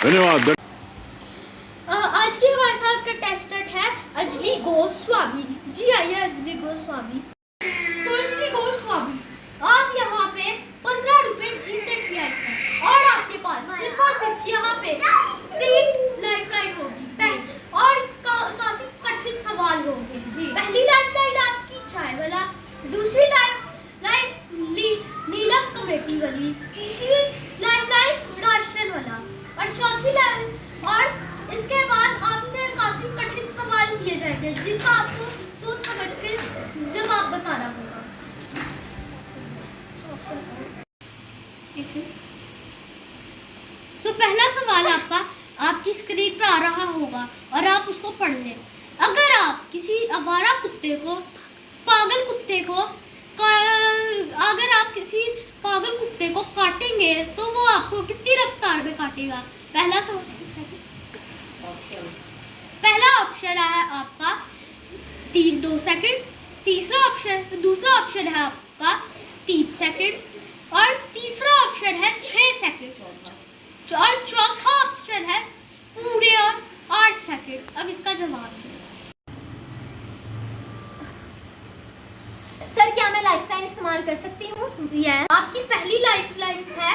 धन्यवाद। आज की हमारे साथ का टेस्टेड है अंजलि गोस्वामी। जी आइए अंजलि गोस्वामी। तो अंजलि गोस्वामी, आप यहाँ पे 15 रुपए जीतने के लिए आए हैं और आपके पास सिर्फ और सिर्फ यहाँ पे 3 लाइफलाइन होगी और काफी कठिन सवाल होंगे। जी, पहली लाइफलाइन आपकी चाय वाला, दूसरी लाइफलाइन नीलम कमेटी वाली, तीसरी लाइफलाइन राशन वाला और चौथी लाइन, और इसके बाद आपसे काफी कठिन सवाल किए जाएंगे जिनका आपको सोच समझ के जवाब बताना होगा। तो पहला सवाल आपकी स्क्रीन पे आ रहा होगा और आप उसको पढ़ लें। अगर आप किसी आवारा कुत्ते को, पागल कुत्ते को, अगर आप किसी पागल कुत्ते को काटेंगे तो वो आपको कितनी रफ्तार में काटेगा? पहला ऑप्शन है आपका 2 सेकंड, दूसरा ऑप्शन है आपका 3 सेकंड और तीसरा ऑप्शन है 6 सेकंड और चौथा ऑप्शन है पूरे और 8 सेकंड। अब इसका जवाब है। सर, क्या मैं लाइफलाइन इस्तेमाल कर सकती हूँ? यस। आपकी पहली लाइफलाइन है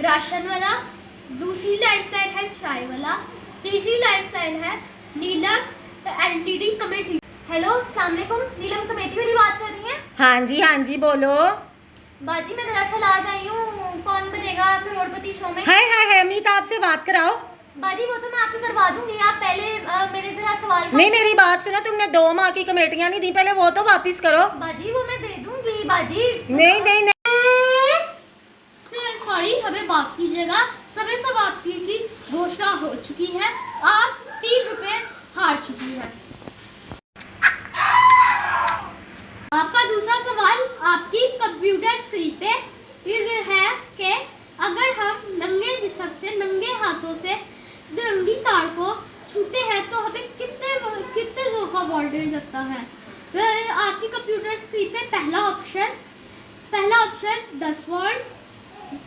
राशन वाला, दूसरी लाइफलाइन है चाय वाला, तीसरी लाइफलाइन है नीलम एलटीडी कमेटी। हेलो, अस्सलाम वालेकुम, नीलम कमेटी वाली बात कर रही हैं? हाँ जी बोलो। बाजी, मैं दरअसल आज आई हूँ कौन बनेगा करोड़पति शो में। है अमिताभ से बात कराओ। बाजी, वो तो मैं आपकी करवा दूंगी, आप पहले मेरे जरा सवाल नहीं, मेरी बात सुनो, तुमने 2 माह की कमेटियां नहीं दी, पहले वो तो वापस करो। बाजी, वो मैं दे दूंगी बाजी। नहीं सॉरी, हमें माफ कीजिएगा, समय समाप्ति की घोषणा हो चुकी है। आप 3 रुपए हार चुकी है। आपका दूसरा सवाल आपकी कंप्यूटर स्क्रीन पे है कि अगर हम नंगे जिस्म से, नंगे हाथों से तिरंगी तार को छूते हैं तो हमें कितने जोर का वोल्टेज लगता है? तो आपकी कंप्यूटर स्क्रीन पे पहला ऑप्शन 10 वोल्ट,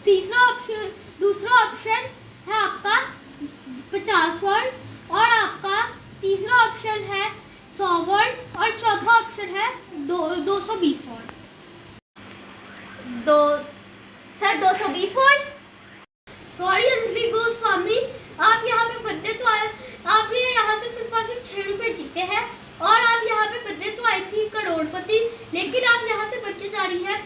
दूसरा ऑप्शन है आपका 50 वोल्ट और आपका तीसरा ऑप्शन है 100 वोल्ट और चौथा ऑप्शन है 220 volt. Sir, 220 volt. Sorry Anjali Goswami, आप यहाँ पे बदले तो आए, आपने यहाँ से सिर्फ और सिर्फ 6 रुपए जीते हैं और आप यहाँ पे बदले तो आई थी करोड़पति, लेकिन आप यहाँ से बच्चे जा रही है